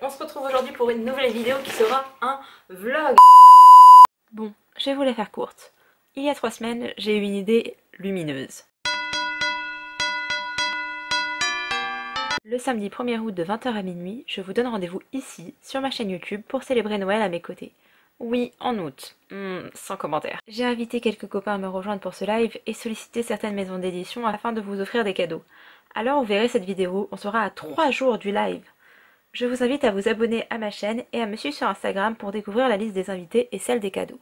on se retrouve aujourd'hui pour une nouvelle vidéo qui sera un vlog. Bon, je vais vous la faire courte. Il y a 3 semaines, j'ai eu une idée lumineuse. Le samedi 1er août de 20 h à minuit, je vous donne rendez-vous ici, sur ma chaîne YouTube, pour célébrer Noël à mes côtés. Oui, en août. Sans commentaire. J'ai invité quelques copains à me rejoindre pour ce live et sollicité certaines maisons d'édition afin de vous offrir des cadeaux. Alors vous verrez cette vidéo, on sera à 3 jours du live. Je vous invite à vous abonner à ma chaîne et à me suivre sur Instagram pour découvrir la liste des invités et celle des cadeaux.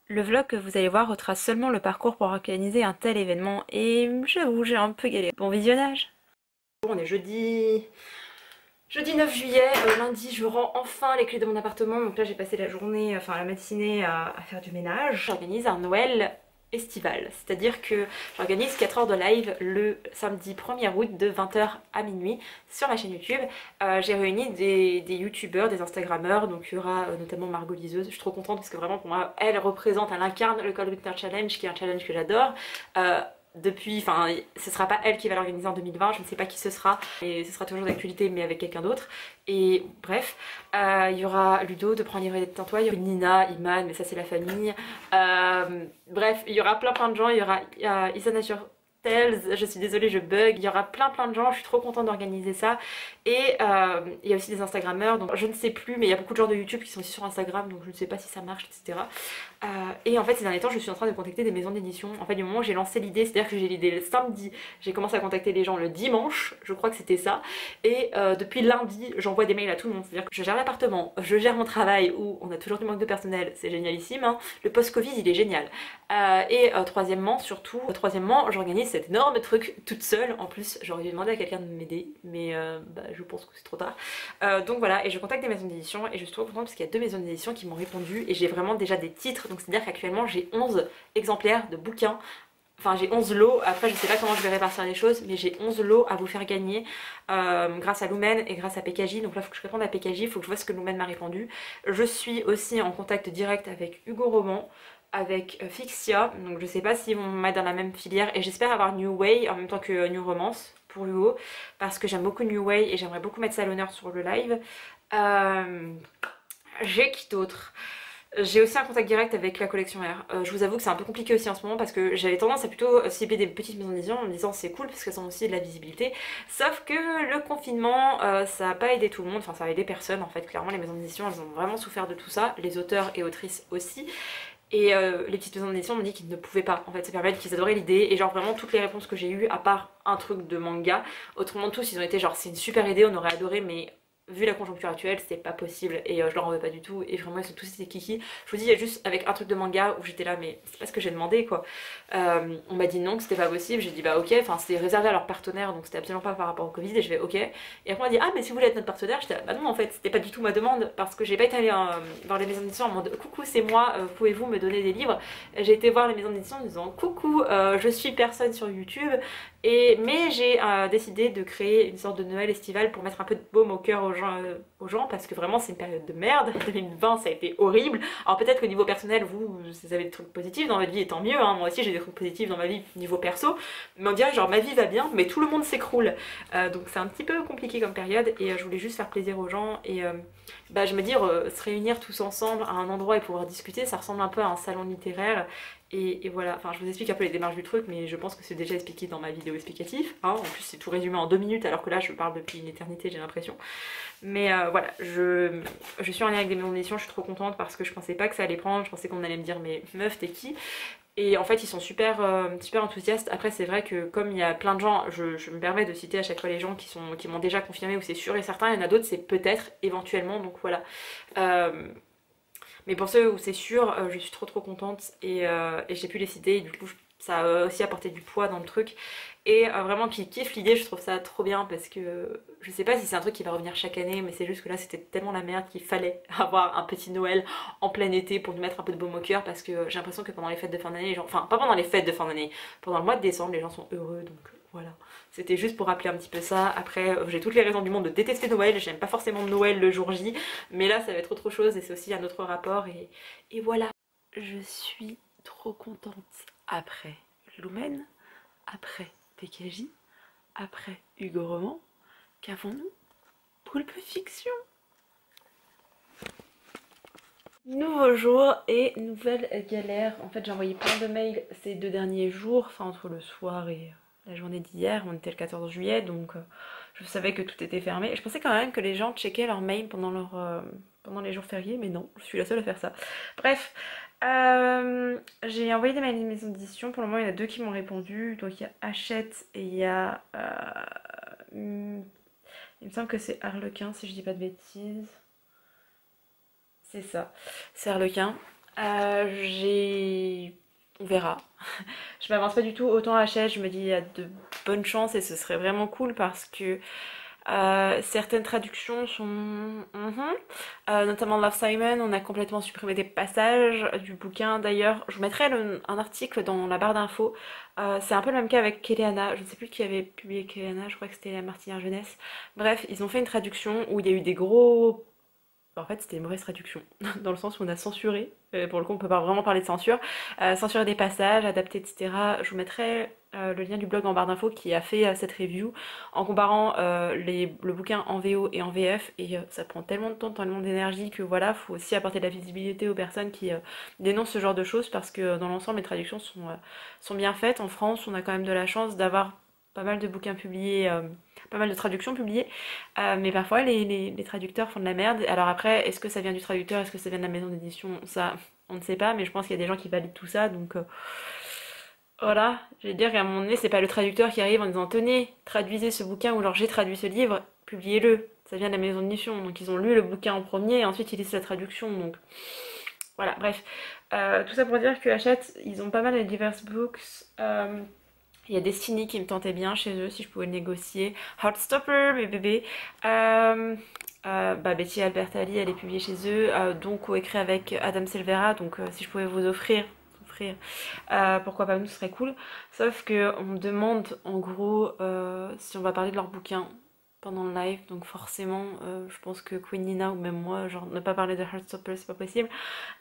Le vlog que vous allez voir retrace seulement le parcours pour organiser un tel événement et j'avoue j'ai un peu galéré. Bon visionnage. On est jeudi 9 juillet, lundi je rends enfin les clés de mon appartement, donc là j'ai passé la journée, enfin la matinée à faire du ménage. J'organise un Noël estival, c'est-à-dire que j'organise 4 heures de live le samedi 1er août de 20 h à minuit sur ma chaîne YouTube. J'ai réuni des youtubeurs, des instagrammeurs, donc il y aura notamment Margot Liseuse. Je suis trop contente parce que vraiment pour moi elle représente, elle incarne le Cold Winter Challenge qui est un challenge que j'adore. Enfin ce sera pas elle qui va l'organiser en 2020, je ne sais pas qui ce sera et ce sera toujours d'actualité mais avec quelqu'un d'autre. Et bref, il y aura Ludo de Prends un livre et d'être toi, il y aura Nina, Iman, mais ça c'est la famille. Bref, il y aura plein de gens, il y aura Isa Nature Tales, je suis désolée je bug, il y aura plein de gens, je suis trop contente d'organiser ça. Et il y a aussi des instagrammeurs, donc je ne sais plus mais il y a beaucoup de gens de YouTube qui sont aussi sur Instagram, donc je ne sais pas si ça marche, etc. Et en fait ces derniers temps je suis en train de contacter des maisons d'édition. En fait du moment où j'ai lancé l'idée, c'est-à-dire que j'ai l'idée le samedi, j'ai commencé à contacter les gens le dimanche, je crois que c'était ça. Et depuis lundi j'envoie des mails à tout le monde, c'est-à-dire que je gère l'appartement, je gère mon travail où on a toujours du manque de personnel, c'est génialissime hein. Le post-Covid il est génial. Troisièmement, j'organise cet énorme truc toute seule. En plus j'aurais dû demander à quelqu'un de m'aider mais je pense que c'est trop tard. Donc voilà, et je contacte des maisons d'édition et je suis trop contente parce qu'il y a 2 maisons d'édition qui m'ont répondu et j'ai vraiment déjà des titres, donc c'est à dire qu'actuellement j'ai 11 exemplaires de bouquins. Enfin j'ai 11 lots, après je sais pas comment je vais répartir les choses mais j'ai 11 lots à vous faire gagner grâce à Lumen et grâce à PKJ. Donc là il faut que je réponde à PKJ, il faut que je vois ce que Lumen m'a répondu. Je suis aussi en contact direct avec Hugo Roman, avec Fixia, donc je sais pas s'ils vont me mettre dans la même filière et j'espère avoir New Way en même temps que New Romance pour Hugo parce que j'aime beaucoup New Way et j'aimerais beaucoup mettre ça à l'honneur sur le live. J'ai qui d'autre? J'ai aussi un contact direct avec la collection R. Je vous avoue que c'est un peu compliqué aussi en ce moment parce que j'avais tendance à plutôt cibler des petites maisons d'édition en me disant c'est cool parce qu'elles ont aussi de la visibilité. Sauf que le confinement ça a pas aidé tout le monde, enfin ça a aidé personne en fait. Clairement les maisons d'édition elles ont vraiment souffert de tout ça, les auteurs et autrices aussi. Et les petites maisons d'édition m'ont dit qu'ils ne pouvaient pas en fait se permettre, qu'ils adoraient l'idée. Et genre vraiment toutes les réponses que j'ai eues à part un truc de manga, autrement tous ils ont été genre c'est une super idée, on aurait adoré mais vu la conjoncture actuelle c'était pas possible et je leur en veux pas du tout et vraiment ils sont tous ces kiki. Je vous dis il y a juste avec un truc de manga où j'étais là mais c'est pas ce que j'ai demandé quoi. On m'a dit non que c'était pas possible, j'ai dit bah ok, enfin c'était réservé à leurs partenaires donc c'était absolument pas par rapport au Covid et je vais ok. Et après on m'a dit ah mais si vous voulez être notre partenaire, j'étais là bah non en fait c'était pas du tout ma demande parce que j'ai pas été allée voir les maisons d'édition en mode coucou c'est moi, pouvez-vous me donner des livres. J'ai été voir les maisons d'édition en disant coucou je suis personne sur YouTube mais j'ai décidé de créer une sorte de Noël estival pour mettre un peu de baume au cœur aux gens parce que vraiment c'est une période de merde. 2020 ça a été horrible. Alors peut-être qu'au niveau personnel vous avez des trucs positifs dans votre vie et tant mieux hein. Moi aussi j'ai des trucs positifs dans ma vie niveau perso mais on dirait genre ma vie va bien mais tout le monde s'écroule donc c'est un petit peu compliqué comme période et je voulais juste faire plaisir aux gens et je me dis se réunir tous ensemble à un endroit et pouvoir discuter ça ressemble un peu à un salon littéraire. Et voilà, enfin je vous explique un peu les démarches du truc mais je pense que c'est déjà expliqué dans ma vidéo explicative hein. En plus c'est tout résumé en 2 minutes alors que là je parle depuis une éternité j'ai l'impression. Mais voilà, je suis en lien avec des maisons d'édition, je suis trop contente parce que je pensais pas que ça allait prendre, je pensais qu'on allait me dire mais meuf t'es qui? Et en fait ils sont super enthousiastes. Après c'est vrai que comme il y a plein de gens, je me permets de citer à chaque fois les gens qui m'ont déjà confirmé ou c'est sûr et certain, il y en a d'autres c'est peut-être éventuellement donc voilà. Mais pour ceux où c'est sûr, je suis trop contente et j'ai pu les citer et du coup ça a aussi apporté du poids dans le truc. Et vraiment qui kiffe l'idée, je trouve ça trop bien parce que je sais pas si c'est un truc qui va revenir chaque année mais c'est juste que là c'était tellement la merde qu'il fallait avoir un petit Noël en plein été pour nous mettre un peu de baume au cœur parce que j'ai l'impression que pendant les fêtes de fin d'année, enfin pas pendant les fêtes de fin d'année, pendant le mois de décembre les gens sont heureux donc voilà. C'était juste pour rappeler un petit peu ça. Après j'ai toutes les raisons du monde de détester Noël, j'aime pas forcément Noël le jour J mais là ça va être autre chose et c'est aussi un autre rapport et voilà. Je suis trop contente. Après Lumen, après PKJ, après Hugo Roman, qu'avons-nous? Poulpe Fiction. Nouveau jour et nouvelle galère. En fait, j'ai envoyé plein de mails ces 2 derniers jours, enfin entre le soir et la journée d'hier. On était le 14 juillet, donc je savais que tout était fermé. Je pensais quand même que les gens checkaient leurs mails pendant les jours fériés, mais non, je suis la seule à faire ça. Bref, j'ai envoyé des mails à une maison d'édition. Pour le moment, il y en a 2 qui m'ont répondu. Donc il y a Hachette et il y a... il me semble que c'est Harlequin, si je dis pas de bêtises. C'est ça, c'est Harlequin. On verra. Je m'avance pas du tout autant à Hachette, je me dis il y a de bonnes chances et ce serait vraiment cool parce que certaines traductions sont... notamment Love Simon, on a complètement supprimé des passages du bouquin. D'ailleurs, je vous mettrai un article dans la barre d'infos. C'est un peu le même cas avec Kéléana. Je ne sais plus qui avait publié Kéléana, je crois que c'était la Martinière Jeunesse. Bref, ils ont fait une traduction où il y a eu des gros... En fait, c'était une mauvaise traduction, dans le sens où on a censuré, pour le coup on peut pas vraiment parler de censure, censuré des passages, adapté, etc. Je vous mettrai le lien du blog en barre d'infos qui a fait cette review en comparant le bouquin en VO et en VF, et ça prend tellement de temps, tellement d'énergie que voilà, faut aussi apporter de la visibilité aux personnes qui dénoncent ce genre de choses, parce que dans l'ensemble les traductions sont bien faites. En France, on a quand même de la chance d'avoir pas mal de bouquins publiés, pas mal de traductions publiées, mais parfois les traducteurs font de la merde. Alors après, est-ce que ça vient du traducteur, est-ce que ça vient de la maison d'édition, ça on ne sait pas, mais je pense qu'il y a des gens qui valident tout ça, donc voilà, je vais dire qu'à un moment donné, c'est pas le traducteur qui arrive en disant tenez, traduisez ce bouquin, ou genre j'ai traduit ce livre, publiez-le. Ça vient de la maison d'édition, donc ils ont lu le bouquin en premier et ensuite ils lisent la traduction, donc voilà, bref. Tout ça pour dire que Hachette, ils ont pas mal de diverses books. Il y a Destiny qui me tentait bien chez eux, si je pouvais le négocier. Heartstopper, mes bébés. Betty Albertalli, elle est publiée chez eux, donc coécrit avec Adam Silvera, donc si je pouvais vous offrir, pourquoi pas, nous ce serait cool. Sauf que on me demande en gros si on va parler de leur bouquin pendant le live, donc forcément je pense que Queen Nina ou même moi, genre ne pas parler de Heartstopper c'est pas possible.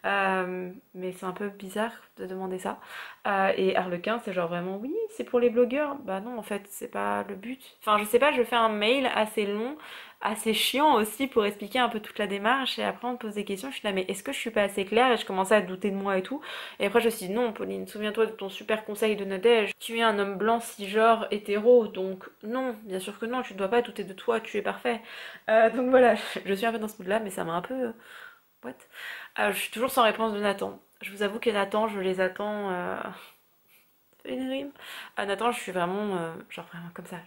Mais c'est un peu bizarre de demander ça. Et Harlequin, c'est genre vraiment oui, c'est pour les blogueurs. Bah non, en fait, c'est pas le but. Enfin, je sais pas, je fais un mail assez long, assez chiant aussi pour expliquer un peu toute la démarche. Et après, on me pose des questions. Je suis là, mais est-ce que je suis pas assez claire? Et je commençais à douter de moi et tout. Et après, je me suis dit non, Pauline, souviens-toi de ton super conseil de Nadège. Tu es un homme blanc, cisgenre, hétéro. Donc non, bien sûr que non, tu ne dois pas douter de toi, tu es parfait. Donc voilà, je suis un peu dans ce mood-là, mais ça m'a un peu... What? Je suis toujours sans réponse de Nathan. Je vous avoue que Nathan, je les attends. C'est une rime. Nathan, je suis vraiment. Genre vraiment comme ça.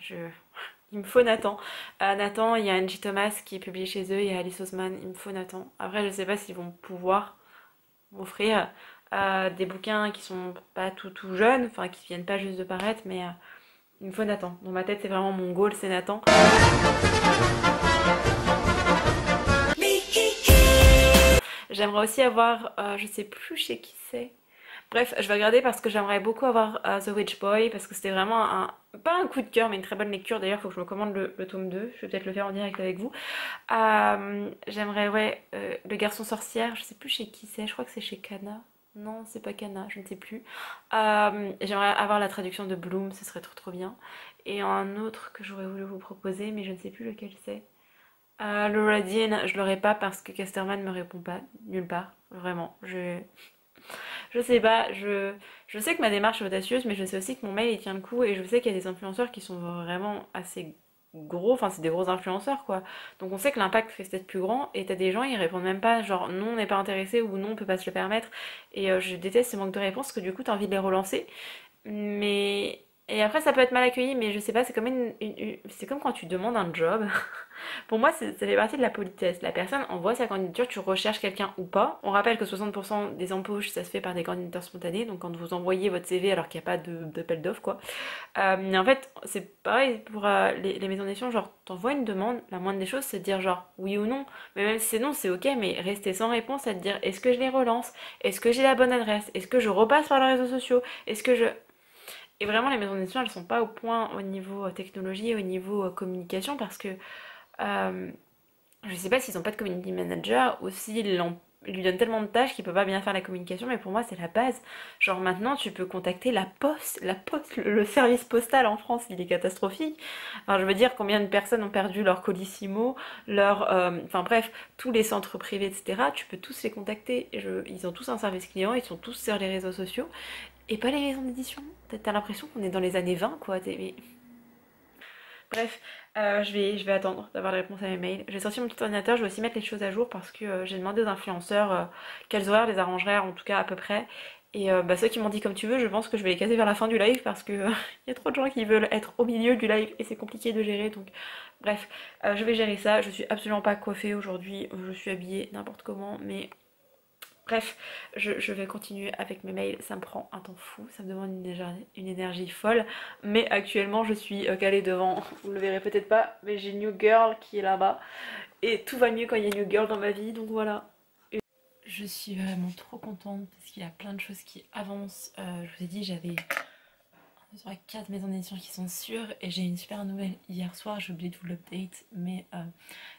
Il me faut Nathan. Nathan, il y a Angie Thomas qui est publié chez eux, il y a Alice Oseman, il me faut Nathan. Après, je sais pas s'ils vont pouvoir m'offrir des bouquins qui sont pas tout jeunes, enfin qui viennent pas juste de paraître, mais il me faut Nathan. Dans ma tête, c'est vraiment mon goal, c'est Nathan. J'aimerais aussi avoir, je sais plus chez qui c'est. Bref, je vais regarder parce que j'aimerais beaucoup avoir The Witch Boy parce que c'était vraiment pas un coup de cœur mais une très bonne lecture. D'ailleurs, il faut que je me commande le tome 2. Je vais peut-être le faire en direct avec vous. J'aimerais, ouais, Le Garçon Sorcière. Je sais plus chez qui c'est. Je crois que c'est chez Kana. Non, c'est pas Kana, je ne sais plus. J'aimerais avoir la traduction de Bloom, ce serait trop bien. Et un autre que j'aurais voulu vous proposer, mais je ne sais plus lequel c'est. Laura Dean, je l'aurais pas parce que Casterman me répond pas nulle part. Vraiment, je sais pas, je sais que ma démarche est audacieuse, mais je sais aussi que mon mail il tient le coup et je sais qu'il y a des influenceurs qui sont vraiment assez gros, enfin c'est des gros influenceurs quoi. Donc on sait que l'impact risque d'être plus grand et t'as des gens ils répondent même pas genre non on n'est pas intéressé ou non on peut pas se le permettre et je déteste ce manque de réponse parce que du coup t'as envie de les relancer. Mais... Et après ça peut être mal accueilli mais je sais pas, c'est comme c'est comme quand tu demandes un job. Pour moi, ça fait partie de la politesse. La personne envoie sa candidature, tu recherches quelqu'un ou pas. On rappelle que 60% des embauches, ça se fait par des candidatures spontanées. Donc quand vous envoyez votre CV alors qu'il n'y a pas d'appel d'offres, quoi. Mais en fait, c'est pareil pour les maisons d'édition. Genre, t'envoies une demande, la moindre des choses, c'est de dire genre oui ou non. Mais même si c'est non, c'est ok, mais rester sans réponse, c'est de dire est-ce que je les relance? Est-ce que j'ai la bonne adresse? Est-ce que je repasse par les réseaux sociaux? Est-ce que je... Et vraiment, les maisons d'édition, elles sont pas au point au niveau technologie, au niveau communication, parce que je sais pas s'ils ont pas de community manager ou s'ils l'ont lui donne tellement de tâches qu'il peut pas bien faire la communication, mais pour moi c'est la base. Genre maintenant tu peux contacter la poste, le service postal en France, il est catastrophique. Enfin je veux dire combien de personnes ont perdu leur colissimo, enfin bref, tous les centres privés, etc. Tu peux tous les contacter. Ils ont tous un service client, ils sont tous sur les réseaux sociaux. Et pas les maisons d'édition. T'as l'impression qu'on est dans les années 20 quoi. Bref, je vais attendre d'avoir les réponses à mes mails. Je vais sortir mon petit ordinateur, je vais aussi mettre les choses à jour parce que j'ai demandé aux influenceurs quels horaires les arrangeraient, en tout cas à peu près. Et ceux qui m'ont dit comme tu veux, je pense que je vais les caser vers la fin du live parce que il y a trop de gens qui veulent être au milieu du live et c'est compliqué de gérer. Donc bref, je vais gérer ça. Je suis absolument pas coiffée aujourd'hui, je suis habillée n'importe comment, mais bref, je vais continuer avec mes mails, ça me prend un temps fou, ça me demande une énergie folle, mais actuellement je suis calée devant, vous le verrez peut-être pas, mais j'ai New Girl qui est là-bas, et tout va mieux quand il y a New Girl dans ma vie, donc voilà. Je suis vraiment trop contente parce qu'il y a plein de choses qui avancent, je vous ai dit j'avais 4 maisons d'édition qui sont sûres et j'ai une super nouvelle hier soir, j'ai oublié de vous l'update, mais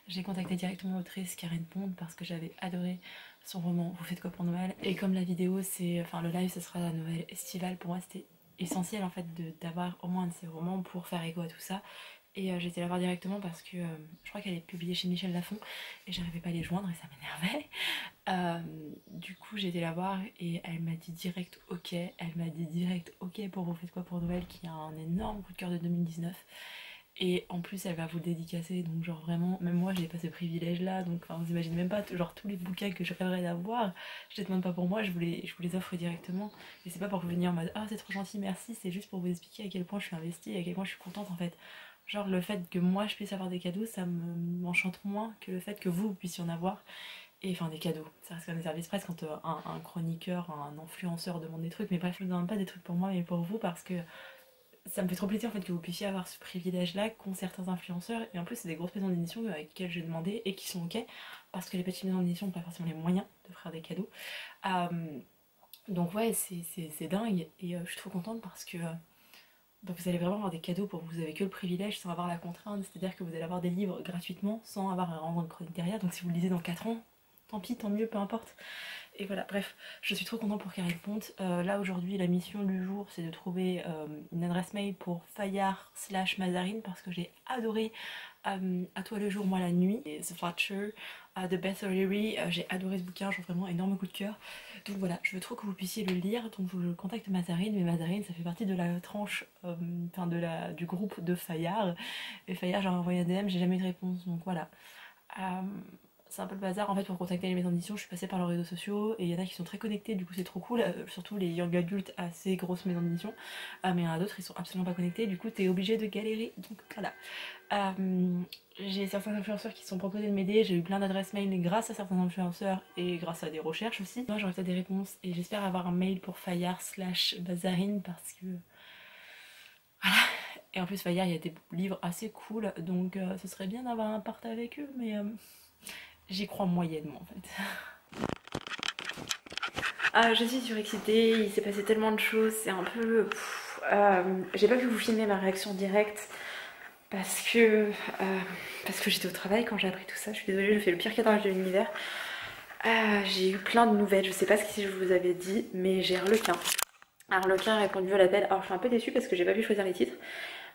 j'ai contacté directement l'autrice Karen Pond parce que j'avais adoré son roman Vous faites quoi pour Noël, et comme la vidéo c'est, enfin le live ce sera la Noël estivale, pour moi c'était essentiel en fait d'avoir au moins un de ses romans pour faire écho à tout ça. Et j'étais la voir directement parce que je crois qu'elle est publiée chez Michel Lafon et j'arrivais pas à les joindre et ça m'énervait. Du coup j'ai été la voir et elle m'a dit direct ok, pour Vous faites quoi pour Noël, qui a un énorme coup de cœur de 2019. Et en plus elle va vous le dédicacer, donc genre vraiment, même moi j'ai pas ce privilège là, donc enfin vous imaginez même pas, genre tous les bouquins que je rêverais d'avoir, je les demande pas pour moi, je vous les offre directement. Et c'est pas pour venir en mode ah c'est trop gentil merci, c'est juste pour vous expliquer à quel point je suis investie et à quel point je suis contente en fait. Genre le fait que moi je puisse avoir des cadeaux, ça m'enchante moins que le fait que vous puissiez en avoir. Et enfin des cadeaux, ça reste comme des services presse quand un chroniqueur, un influenceur demande des trucs, mais bref je ne demande pas des trucs pour moi mais pour vous parce que ça me fait trop plaisir en fait que vous puissiez avoir ce privilège là qu'ont certains influenceurs, et en plus c'est des grosses maisons d'édition avec lesquelles j'ai demandé et qui sont ok parce que les petites maisons d'édition n'ont pas forcément les moyens de faire des cadeaux. Donc ouais c'est dingue et je suis trop contente parce que donc vous allez vraiment avoir des cadeaux pour vous avez que le privilège sans avoir la contrainte, c'est à dire que vous allez avoir des livres gratuitement sans avoir à rendre une chronique derrière, donc si vous le lisez dans 4 ans, tant pis, tant mieux, peu importe. Et voilà, bref, je suis trop contente pour Karen Pont. Là aujourd'hui, la mission du jour, c'est de trouver une adresse mail pour Fayard/Mazarine parce que j'ai adoré À toi le jour, moi la nuit, et The Fletcher de Beth O'Leary. J'ai adoré ce bouquin, j'ai vraiment énorme coup de cœur. Donc voilà, je veux trop que vous puissiez le lire, donc je contacte Mazarine, mais Mazarine ça fait partie de la tranche, enfin du groupe de Fayard. Et Fayard, j'ai envoyé un DM, j'ai jamais eu de réponse, donc voilà. C'est un peu le bazar en fait pour contacter les maisons d'édition, je suis passée par leurs réseaux sociaux et il y en a qui sont très connectés, du coup c'est trop cool, surtout les young adultes à ces grosses maisons d'édition, mais il y en a d'autres ils sont absolument pas connectés, du coup t'es obligé de galérer, donc voilà. J'ai certains influenceurs qui se sont proposés de m'aider, j'ai eu plein d'adresses mail grâce à certains influenceurs et grâce à des recherches aussi. Moi j'aurai peut-être des réponses et j'espère avoir un mail pour Fayard/Bazarine parce que voilà. Et en plus Fayard il y a des livres assez cool, donc ce serait bien d'avoir un part avec eux, mais j'y crois moyennement en fait. Je suis surexcitée, il s'est passé tellement de choses, c'est un peu... j'ai pas pu vous filmer ma réaction directe parce que j'étais au travail quand j'ai appris tout ça. Je suis désolée, je fais le pire cadrage de l'univers. J'ai eu plein de nouvelles, je sais pas si je vous avais dit, mais j'ai Harlequin. Harlequin a répondu à l'appel. Alors je suis un peu déçue parce que j'ai pas pu choisir les titres.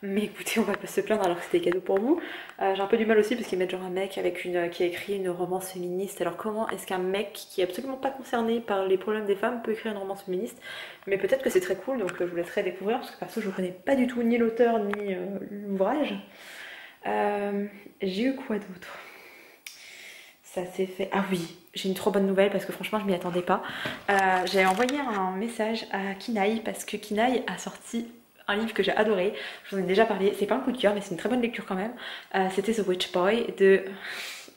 Mais écoutez, on va pas se plaindre alors que c'était cadeau pour vous. J'ai un peu du mal aussi parce qu'ils mettent genre un mec qui a écrit une romance féministe. Alors comment est-ce qu'un mec qui est absolument pas concerné par les problèmes des femmes peut écrire une romance féministe? Mais peut-être que c'est très cool, donc je vous laisserai découvrir parce que perso je ne connais pas du tout ni l'auteur ni l'ouvrage. J'ai eu quoi d'autre? Ça s'est fait... Ah oui, j'ai une trop bonne nouvelle parce que franchement je m'y attendais pas. J'ai envoyé un message à Kinaï parce que Kinaï a sorti un livre que j'ai adoré, je vous en ai déjà parlé, c'est pas un coup de cœur mais c'est une très bonne lecture quand même. C'était The Witch Boy de...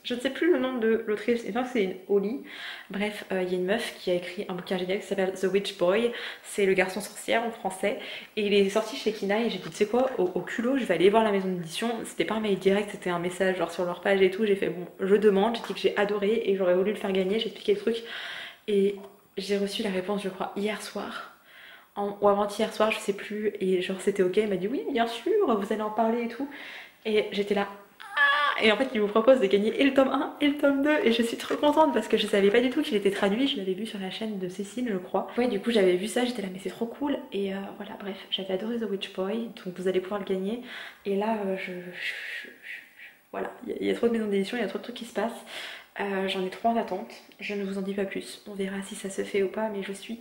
Je ne sais plus le nom de l'autrice, je pense que c'est une Holly. Bref, il y a une meuf qui a écrit un bouquin génial qui s'appelle The Witch Boy, c'est le garçon sorcière en français, et il est sorti chez Kinaï et j'ai dit tu sais quoi, au culot je vais aller voir la maison d'édition. C'était pas un mail direct, c'était un message genre sur leur page et tout, j'ai fait bon je demande, j'ai dit que j'ai adoré et j'aurais voulu le faire gagner, j'ai expliqué le truc et j'ai reçu la réponse je crois hier soir. Ou avant-hier soir, je sais plus, et genre c'était ok, elle m'a dit oui bien sûr, vous allez en parler et tout, et j'étais là, Et en fait il vous propose de gagner et le tome 1 et le tome 2 et je suis trop contente parce que je savais pas du tout qu'il était traduit, je l'avais vu sur la chaîne de Cécile je crois. Ouais du coup j'avais vu ça, j'étais là mais c'est trop cool et voilà bref j'avais adoré The Witch Boy donc vous allez pouvoir le gagner et là voilà, il y a trop de maisons d'édition, il y a trop de trucs qui se passent. J'en ai 3 en attente, je ne vous en dis pas plus, on verra si ça se fait ou pas mais je suis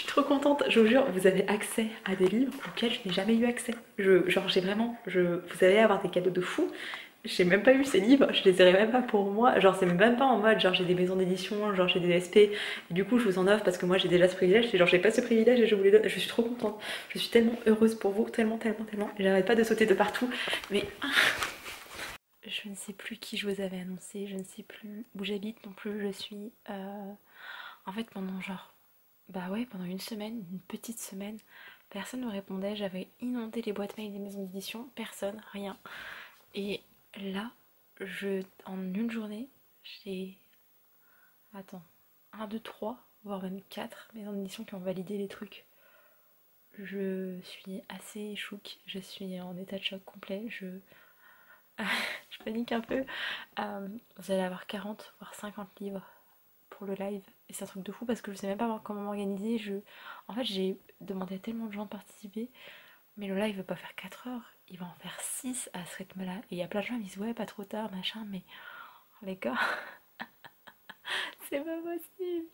trop contente, je vous jure, vous avez accès à des livres auxquels je n'ai jamais eu accès. Genre j'ai vraiment, vous allez avoir des cadeaux de fou. J'ai même pas eu ces livres, je les aurais même pas pour moi. Genre c'est même pas en mode genre j'ai des maisons d'édition, genre j'ai des SP. Et du coup je vous en offre parce que moi j'ai déjà ce privilège. C'est genre j'ai pas ce privilège et je vous les donne. Je suis trop contente. Je suis tellement heureuse pour vous, tellement. J'arrête pas de sauter de partout. Mais je ne sais plus qui je vous avais annoncé, je ne sais plus où j'habite non plus. Je suis en fait pendant genre bah ouais, pendant une semaine, une petite semaine, personne ne me répondait, j'avais inondé les boîtes mail des maisons d'édition, personne, rien. Et là, en une journée, j'ai, attends, un 2 3 voire même 4 maisons d'édition qui ont validé les trucs. Je suis assez chouque, je suis en état de choc complet, je panique un peu. Vous allez avoir 40 voire 50 livres pour le live et c'est un truc de fou parce que je sais même pas comment m'organiser. En fait j'ai demandé à tellement de gens de participer mais le live va pas faire 4 heures, il va en faire 6 à ce rythme là et il y a plein de gens qui me disent ouais pas trop tard machin mais les gars c'est pas possible.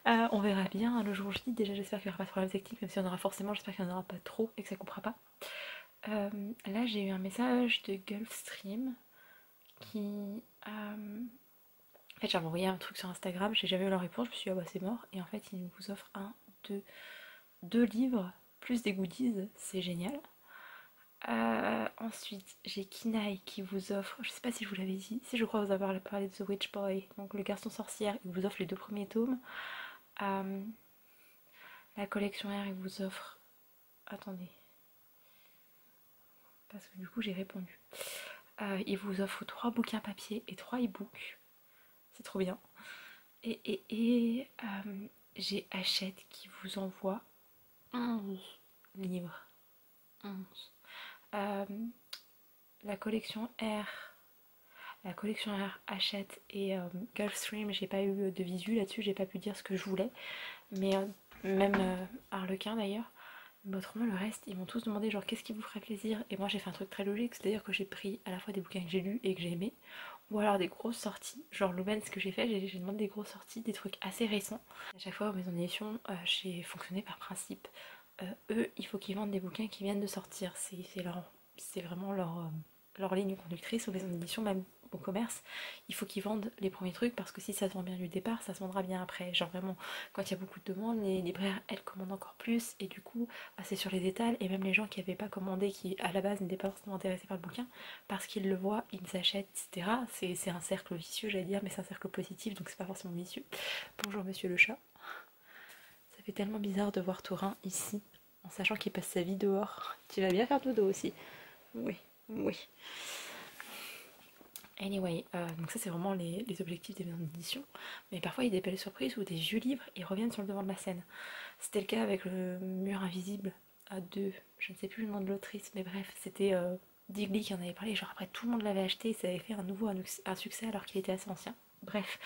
On verra bien le jour J, déjà j'espère qu'il n'y aura pas de problème technique même si on aura forcément, j'espère qu'il n'y en aura pas trop et que ça coupera pas. Là j'ai eu un message de Gulfstream qui en fait, j'avais envoyé un truc sur Instagram, j'ai jamais eu leur réponse, je me suis dit, ah bah c'est mort. Et en fait, ils vous offrent deux livres, plus des goodies, c'est génial. Ensuite, j'ai Kinaï qui vous offre, je sais pas si je vous l'avais dit, si je crois vous avoir parlé de The Witch Boy, donc le garçon sorcière, il vous offre les 2 premiers tomes. La collection R, il vous offre, attendez, parce que du coup j'ai répondu. Il vous offre 3 bouquins papier et 3 e-books, c'est trop bien. Et j'ai Hachette qui vous envoie 11 livres. 11. Euh, la collection R. La collection R Hachette et Gulfstream, j'ai pas eu de visu là-dessus, j'ai pas pu dire ce que je voulais. Mais même Harlequin d'ailleurs. Mais autrement, le reste, ils m'ont tous demandé genre qu'est-ce qui vous ferait plaisir. Et moi, j'ai fait un truc très logique, c'est-à-dire que j'ai pris à la fois des bouquins que j'ai lus et que j'ai aimés, ou alors des grosses sorties. Genre Lumen, ce que j'ai fait, j'ai demandé des grosses sorties, des trucs assez récents. À chaque fois, aux maisons d'édition, j'ai fonctionné par principe. Eux, il faut qu'ils vendent des bouquins qui viennent de sortir. C'est vraiment leur ligne conductrice aux maisons d'édition, même au commerce. Il faut qu'ils vendent les premiers trucs parce que si ça se vend bien du départ, ça se vendra bien après. Genre vraiment, quand il y a beaucoup de demandes, les libraires, elles commandent encore plus et du coup, c'est sur les étals et même les gens qui n'avaient pas commandé, qui à la base n'étaient pas forcément intéressés par le bouquin, parce qu'ils le voient, ils s'achètent, etc. C'est un cercle vicieux, j'allais dire, mais c'est un cercle positif, donc c'est pas forcément vicieux. Bonjour monsieur le chat. Ça fait tellement bizarre de voir Taurin ici, en sachant qu'il passe sa vie dehors. Tu vas bien faire dodo aussi. Oui, oui. Anyway, donc ça c'est vraiment les objectifs des maisons d'édition. Mais parfois il y a des belles surprises où des vieux livres ils reviennent sur le devant de la scène. C'était le cas avec le mur invisible à 2, je ne sais plus le nom de l'autrice, mais bref, c'était Digly qui en avait parlé. Genre après tout le monde l'avait acheté, ça avait fait un succès alors qu'il était assez ancien. Bref.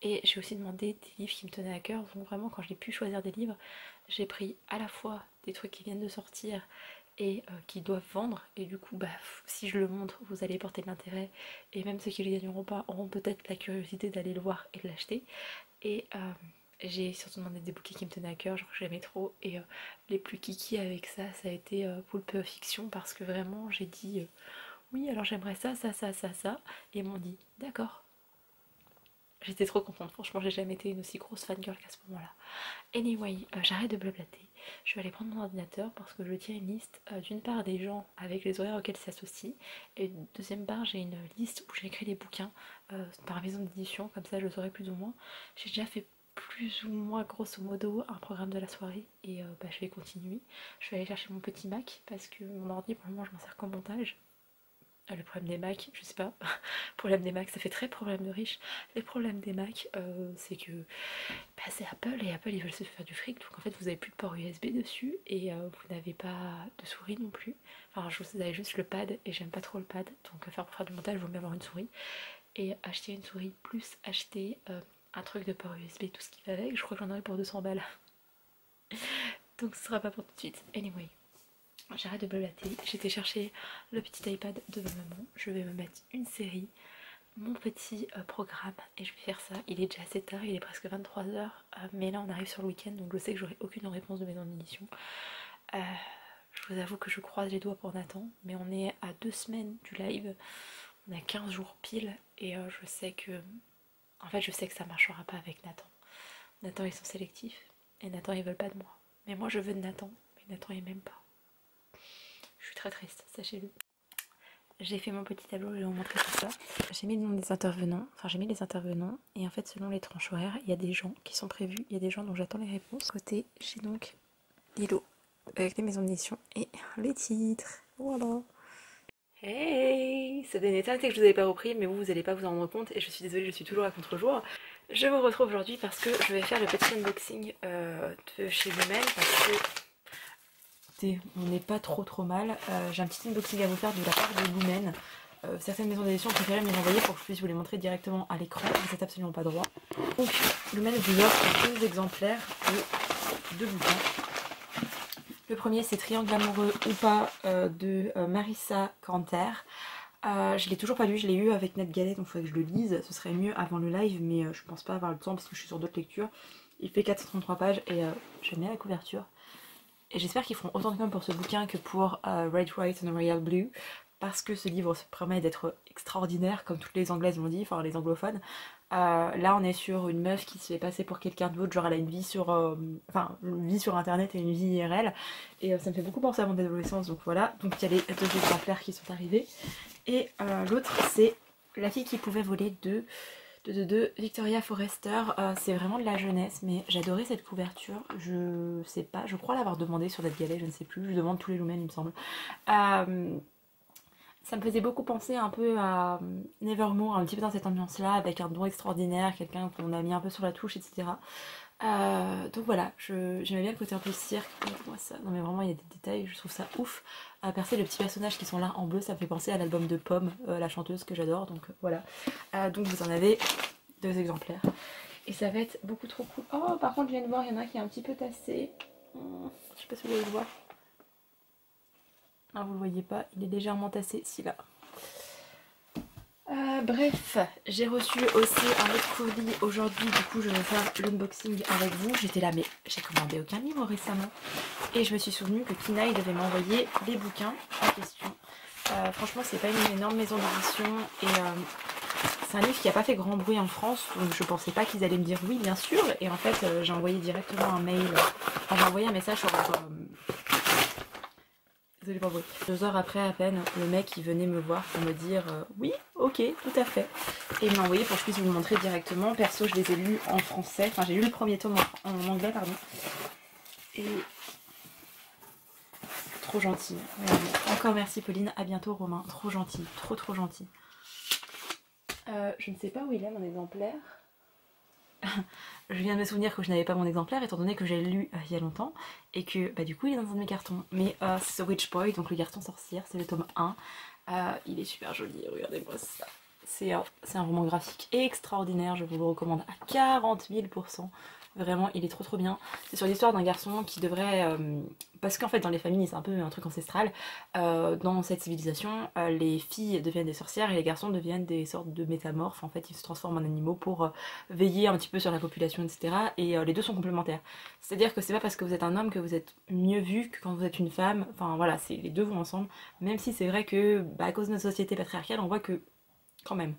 Et j'ai aussi demandé des livres qui me tenaient à cœur. Donc vraiment quand j'ai pu choisir des livres, j'ai pris à la fois des trucs qui viennent de sortir et qui doivent vendre et du coup bah si je le montre vous allez porter de l'intérêt et même ceux qui ne le gagneront pas auront peut-être la curiosité d'aller le voir et de l'acheter et j'ai surtout demandé des bouquets qui me tenaient à cœur, genre que j'aimais trop et les plus kiki avec ça a été Poulpe Fiction parce que vraiment j'ai dit oui alors j'aimerais ça et ils m'ont dit d'accord. J'étais trop contente, franchement j'ai jamais été une aussi grosse fangirl qu'à ce moment là. Anyway, j'arrête de blablater. Je vais aller prendre mon ordinateur parce que je tiens une liste d'une part des gens avec les horaires auxquels ils s'associent et deuxième part j'ai une liste où j'ai écrit les bouquins par maison d'édition, comme ça je le saurai plus ou moins. J'ai déjà fait plus ou moins grosso modo un programme de la soirée et je vais continuer. Je vais aller chercher mon petit Mac parce que mon ordi pour le moment je m'en sers qu'en montage. Le problème des Macs, je sais pas, problème des Macs, ça fait très problème de riche. Les problèmes des Macs, c'est que bah, c'est Apple et Apple ils veulent se faire du fric, donc en fait vous avez plus de port USB dessus et vous n'avez pas de souris non plus. Enfin, vous avez juste le pad et j'aime pas trop le pad, donc pour faire du montage, il vaut mieux avoir une souris. Et acheter une souris plus acheter un truc de port USB, tout ce qui va avec, je crois que j'en aurai pour 200 balles. Donc ce sera pas pour tout de suite. Anyway. J'arrête de blablater, j'ai été chercher le petit iPad de ma maman, je vais me mettre une série, mon petit programme et je vais faire ça. Il est déjà assez tard, il est presque 23h, mais là on arrive sur le week-end donc je sais que j'aurai aucune réponse de maison d'édition. Je vous avoue que je croise les doigts pour Nathan, mais on est à 2 semaines du live, on a 15 jours pile et je sais que... En fait je sais que ça marchera pas avec Nathan. Nathan ils sont sélectifs et Nathan ils veulent pas de moi. Mais moi je veux de Nathan, mais Nathan il m'aime pas. Je suis très triste, sachez-le. J'ai fait mon petit tableau, je vais vous montrer tout ça. J'ai mis le nom des intervenants, et en fait selon les tranches horaires, il y a des gens qui sont prévus, il y a des gens dont j'attends les réponses. Côté, j'ai donc Lilo avec les maisons d'édition et les titres. Voilà. Hey, ça fait une éternité que je vous avais pas repris, mais vous allez pas vous en rendre compte et je suis désolée, je suis toujours à contre-jour. Je vous retrouve aujourd'hui parce que je vais faire le petit unboxing de chez Lumen parce que on n'est pas trop mal. J'ai un petit unboxing à vous faire de la part de Lumen. Certaines maisons d'édition préféraient me les envoyer pour que je puisse vous les montrer directement à l'écran. Vous n'êtes absolument pas droit. Donc Lumen vous offre 2 exemplaires de 2 bouquins. Le premier c'est Triangle amoureux ou pas de Marissa Canter. Je l'ai toujours pas lu, je l'ai eu avec NetGalley donc il faudrait que je le lise. Ce serait mieux avant le live mais je pense pas avoir le temps parce que je suis sur d'autres lectures. Il fait 433 pages et j'aime bien la couverture. Et j'espère qu'ils feront autant de com pour ce bouquin que pour Red, White and Royal Blue, parce que ce livre se promet d'être extraordinaire, comme toutes les anglaises l'ont dit, enfin les anglophones. Là on est sur une meuf qui se fait passer pour quelqu'un d'autre, genre elle a une vie sur une vie sur internet et une vie IRL, et ça me fait beaucoup penser à mon adolescence, donc voilà. Donc il y a les 2 exemplaires qui sont arrivés, et l'autre c'est La fille qui pouvait voler de Victoria Forrester. C'est vraiment de la jeunesse, mais j'adorais cette couverture. Je sais pas, je crois l'avoir demandé sur NetGalley, je ne sais plus. Je demande tous les Lumen, il me semble. Ça me faisait beaucoup penser un peu à Nevermore, un petit peu dans cette ambiance-là, avec un don extraordinaire, quelqu'un qu'on a mis un peu sur la touche, etc. Donc voilà, j'aimais bien le côté un peu cirque. Moi, ça, non mais vraiment il y a des détails, je trouve ça ouf. À percer les petits personnages qui sont là en bleu, ça me fait penser à l'album de Pomme, la chanteuse que j'adore, donc voilà. Donc vous en avez 2 exemplaires. Et ça va être beaucoup trop cool. Oh par contre je viens de voir, il y en a un qui est un petit peu tassé. Je sais pas si vous allez le voir. Ah, vous le voyez pas, il est légèrement tassé, si là. Bref, j'ai reçu aussi un autre courrier aujourd'hui, du coup je vais faire l'unboxing avec vous. J'étais là mais j'ai commandé aucun livre récemment et je me suis souvenu que Kinaï devait m'envoyer les bouquins en question. Franchement c'est pas une énorme maison d'édition et c'est un livre qui a pas fait grand bruit en France, donc je pensais pas qu'ils allaient me dire oui bien sûr, et en fait j'ai envoyé directement un mail, enfin j'ai envoyé un message sur désolée pour le bruit. 2 heures après à peine, le mec il venait me voir pour me dire oui, ok, tout à fait. Et il m'a envoyé pour que je puisse vous le montrer directement. Perso, je les ai lus en français, enfin j'ai lu le premier tome en anglais, pardon. Et trop gentil. Encore merci Pauline, à bientôt Romain. Trop gentil, trop gentil. Je ne sais pas où il est mon exemplaire. Je viens de me souvenir que je n'avais pas mon exemplaire étant donné que j'ai lu il y a longtemps et que bah, du coup il est dans un de mes cartons. Mais c'est The Witch Boy, donc le garçon sorcière, c'est le tome 1. Il est super joli, regardez-moi ça. C'est un roman graphique extraordinaire, je vous le recommande à 40 000%. Vraiment, il est trop bien. C'est sur l'histoire d'un garçon qui devrait... parce qu'en fait, dans les familles, c'est un peu un truc ancestral. Dans cette civilisation, les filles deviennent des sorcières et les garçons deviennent des sortes de métamorphes. En fait, ils se transforment en animaux pour veiller un petit peu sur la population, etc. Et les deux sont complémentaires. C'est-à-dire que c'est pas parce que vous êtes un homme que vous êtes mieux vu que quand vous êtes une femme. Enfin voilà, les deux vont ensemble. Même si c'est vrai que, bah, à cause de notre société patriarcale, on voit que... quand même.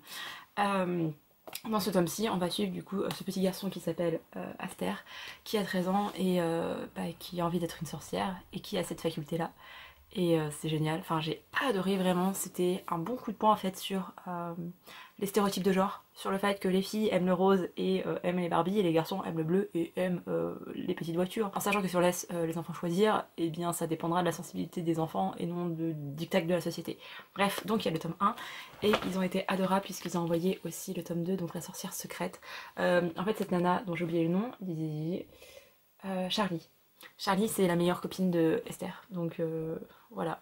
Dans ce tome-ci, on va suivre du coup ce petit garçon qui s'appelle Aster, qui a 13 ans et qui a envie d'être une sorcière et qui a cette faculté-là. et c'est génial, enfin j'ai adoré vraiment, c'était un bon coup de poing en fait sur les stéréotypes de genre, sur le fait que les filles aiment le rose et aiment les Barbie et les garçons aiment le bleu et aiment les petites voitures. En sachant que si on laisse les enfants choisir, eh bien ça dépendra de la sensibilité des enfants et non du diktat de la société. Bref, donc il y a le tome 1 et ils ont été adorables puisqu'ils ont envoyé aussi le tome 2, donc la sorcière secrète. En fait cette nana dont j'ai oublié le nom, Charlie. Charlie c'est la meilleure copine de Esther, donc voilà.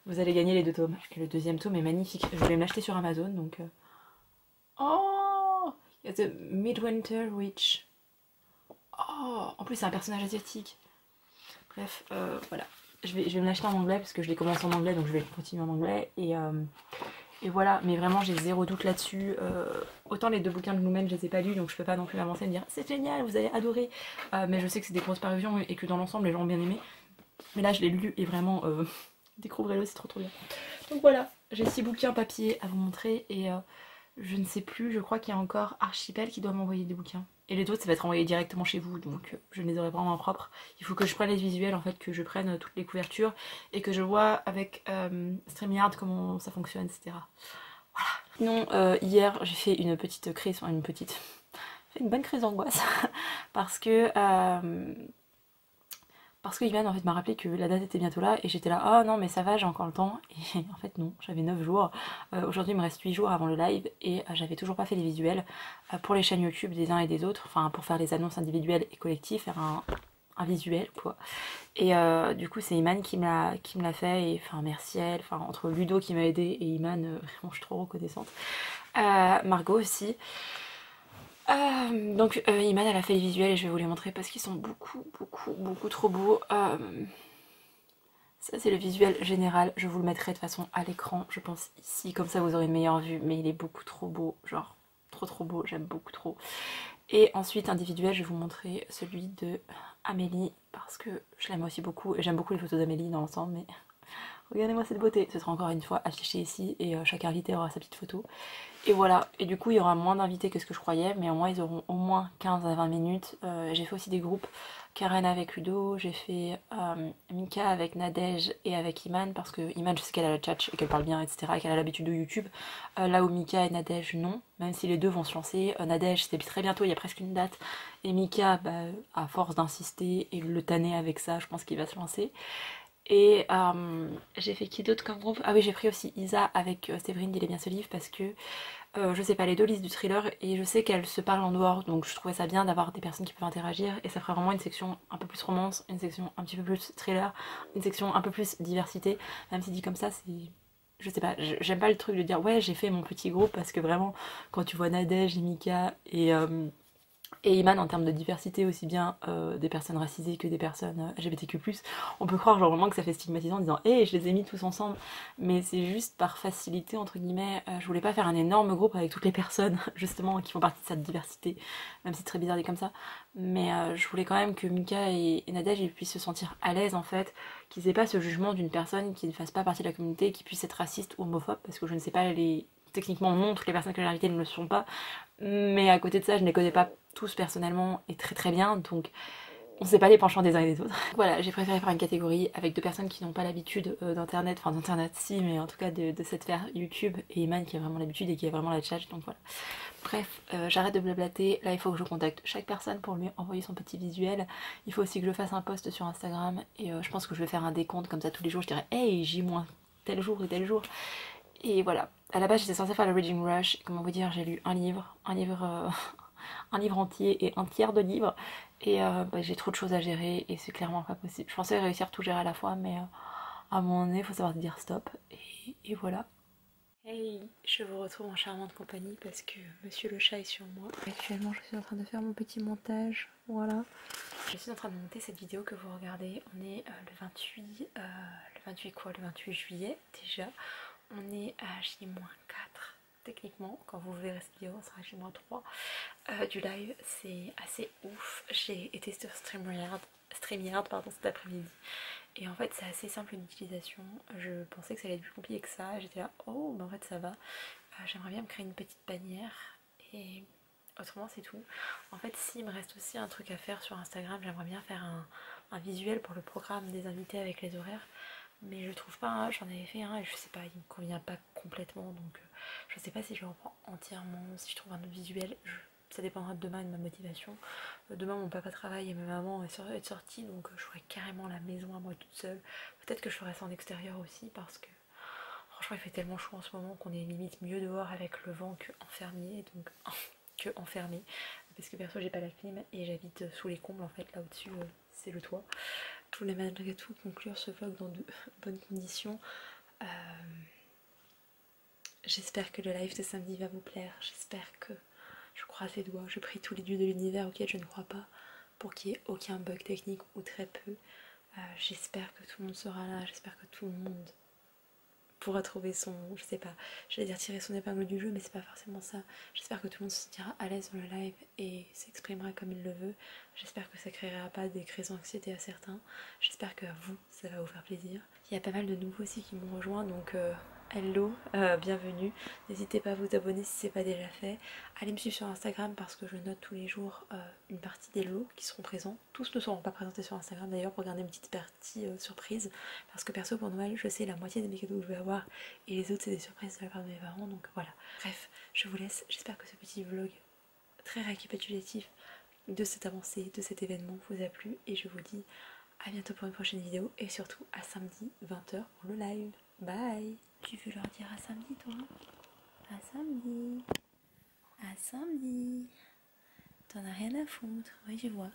Vous allez gagner les 2 tomes. Et le deuxième tome est magnifique. Je voulais me l'acheter sur Amazon, donc... Oh, il y a The Midwinter Witch. Oh, en plus c'est un personnage asiatique. Bref, voilà. Je vais me l'acheter en anglais parce que je l'ai commencé en anglais, donc je vais continuer en anglais. Et voilà, mais vraiment j'ai zéro doute là-dessus. Autant les 2 bouquins de Lumen, je les ai pas lus, donc je peux pas non plus m'avancer et me dire c'est génial, vous allez adorer. Mais je sais que c'est des grosses parutions et que dans l'ensemble les gens ont bien aimé. Mais là je l'ai lu et vraiment découvrez-le, c'est trop bien. Donc voilà, j'ai 6 bouquins papier à vous montrer et je ne sais plus, je crois qu'il y a encore Archipel qui doit m'envoyer des bouquins. Et les autres ça va être envoyé directement chez vous, donc je ne les aurai pas en main propre. Il faut que je prenne les visuels en fait, que je prenne toutes les couvertures et que je vois avec StreamYard comment ça fonctionne, etc. Voilà. Sinon hier j'ai fait une petite crise, enfin une bonne crise d'angoisse parce que Iman en fait m'a rappelé que la date était bientôt là et j'étais là, oh non mais ça va, j'ai encore le temps. Et en fait non, j'avais 9 jours. Aujourd'hui il me reste 8 jours avant le live et j'avais toujours pas fait les visuels pour les chaînes YouTube des uns et des autres, enfin pour faire les annonces individuelles et collectives, faire un visuel quoi. Et du coup c'est Iman qui me l'a fait et enfin merci à elle, enfin entre Ludo qui m'a aidé et Iman, vraiment je suis trop reconnaissante. Margot aussi. Donc Iman elle a fait les visuels et je vais vous les montrer parce qu'ils sont beaucoup trop beaux. Ça c'est le visuel général, je vous le mettrai de toute façon à l'écran, je pense ici, comme ça vous aurez une meilleure vue, mais il est beaucoup trop beau, genre trop beau, j'aime beaucoup trop. Et ensuite individuel, je vais vous montrer celui de Amélie parce que je l'aime aussi beaucoup et j'aime beaucoup les photos d'Amélie dans l'ensemble, mais regardez-moi cette beauté. Ce sera encore une fois affiché ici et chaque invité aura sa petite photo. Et voilà, et du coup il y aura moins d'invités que ce que je croyais, mais au moins ils auront au moins 15 à 20 minutes. J'ai fait aussi des groupes, Karen avec Ludo, j'ai fait Mika avec Nadège et avec Iman, parce que Iman je sais qu'elle a la tchatch et qu'elle parle bien, etc. et qu'elle a l'habitude de YouTube. Là où Mika et Nadège non, même si les deux vont se lancer. Nadège c'est très bientôt, il y a presque une date, et Mika, bah, à force d'insister et le tanner avec ça, je pense qu'il va se lancer. Et j'ai fait qui d'autre comme groupe? Ah oui, j'ai pris aussi Isa avec Séverine d'Il est bien ce livre parce que je sais pas, les deux lisent du thriller et je sais qu'elles se parlent en dehors, donc je trouvais ça bien d'avoir des personnes qui peuvent interagir et ça ferait vraiment une section un peu plus romance, une section un petit peu plus thriller, une section un peu plus diversité, même si dit comme ça c'est... Je sais pas, j'aime pas le truc de dire ouais j'ai fait mon petit groupe parce que vraiment quand tu vois Nadège et Mika et Iman en termes de diversité aussi bien des personnes racisées que des personnes LGBTQ+, on peut croire genre vraiment que ça fait stigmatisant en disant hey, je les ai mis tous ensemble, mais c'est juste par facilité entre guillemets. Je voulais pas faire un énorme groupe avec toutes les personnes justement qui font partie de cette diversité, même si c'est très bizarre dit comme ça, mais je voulais quand même que Mika et Nadège ils puissent se sentir à l'aise en fait, qu'ils aient pas ce jugement d'une personne qui ne fasse pas partie de la communauté, qui puisse être raciste ou homophobe, parce que je ne sais pas les... Techniquement non, toutes les personnes que j'ai invitées ne le sont pas, mais à côté de ça je ne les connais pas tous personnellement et très bien, donc on sait pas les penchants des uns et des autres. Voilà, j'ai préféré faire une catégorie avec deux personnes qui n'ont pas l'habitude d'internet, enfin d'internet si, mais en tout cas de cette sphère YouTube, et Iman qui a vraiment l'habitude et qui a vraiment la tchatch, donc voilà. Bref, j'arrête de blablater, là il faut que je contacte chaque personne pour lui envoyer son petit visuel. Il faut aussi que je fasse un post sur Instagram et je pense que je vais faire un décompte comme ça tous les jours, je dirais hey J- tel jour et tel jour. Et voilà, à la base j'étais censée faire le Reading Rush, comment vous dire, j'ai lu un livre un livre entier et un tiers de livre et bah, j'ai trop de choses à gérer et c'est clairement pas possible. Je pensais réussir tout gérer à la fois mais à un moment donné il faut savoir dire stop et voilà. Hey, je vous retrouve en charmante compagnie parce que monsieur le chat est sur moi. Actuellement je suis en train de faire mon petit montage, voilà. Je suis en train de monter cette vidéo que vous regardez, on est le 28 juillet déjà. On est à J-4 techniquement, quand vous verrez cette vidéo on sera à J-3 du live, c'est assez ouf. J'ai été sur StreamYard pardon, cet après-midi et en fait c'est assez simple d'utilisation. Je pensais que ça allait être plus compliqué que ça, j'étais là oh mais en fait ça va. J'aimerais bien me créer une petite bannière et autrement c'est tout. En fait s'il me reste aussi un truc à faire sur Instagram, j'aimerais bien faire un visuel pour le programme des invités avec les horaires. mais je trouve pas un, j'en avais fait un et je sais pas, il me convient pas complètement, donc je sais pas si je le reprends entièrement, si je trouve un autre visuel, ça dépendra de demain et de ma motivation. Demain mon papa travaille et ma maman est sortie, donc je ferai carrément la maison à moi toute seule. Peut-être que je ferai ça en extérieur aussi parce que franchement il fait tellement chaud en ce moment qu'on est limite mieux dehors avec le vent que enfermé, donc que enfermé. Parce que perso j'ai pas la clim et j'habite sous les combles en fait, là au-dessus c'est le toit. Je voulais malgré tout conclure ce vlog dans de bonnes conditions. Euh, J'espère que le live de samedi va vous plaire, j'espère que je croise les doigts, je prie tous les dieux de l'univers auxquels je ne crois pas pour qu'il n'y ait aucun bug technique ou très peu. J'espère que tout le monde sera là, j'espère que tout le monde pourra trouver son, je sais pas, j'allais dire tirer son épingle du jeu, mais c'est pas forcément ça. J'espère que tout le monde se sentira à l'aise dans le live et s'exprimera comme il le veut. J'espère que ça créera pas des crises d'anxiété à certains. J'espère que à vous, ça va vous faire plaisir. Il y a pas mal de nouveaux aussi qui m'ont rejoint, donc hello, bienvenue. N'hésitez pas à vous abonner si c'est pas déjà fait. Allez me suivre sur Instagram parce que je note tous les jours une partie des lots qui seront présents. Tous ne seront pas présentés sur Instagram d'ailleurs pour garder une petite partie surprise. Parce que perso pour Noël, je sais la moitié de mes cadeaux que je vais avoir et les autres c'est des surprises de la part de mes parents, donc voilà. Bref, je vous laisse. J'espère que ce petit vlog très récapitulatif de cette avancée, de cet événement vous a plu et je vous dis à bientôt pour une prochaine vidéo et surtout à samedi 20h pour le live. Bye. Tu veux leur dire à samedi toi? À samedi. À samedi. T'en as rien à foutre, oui je vois.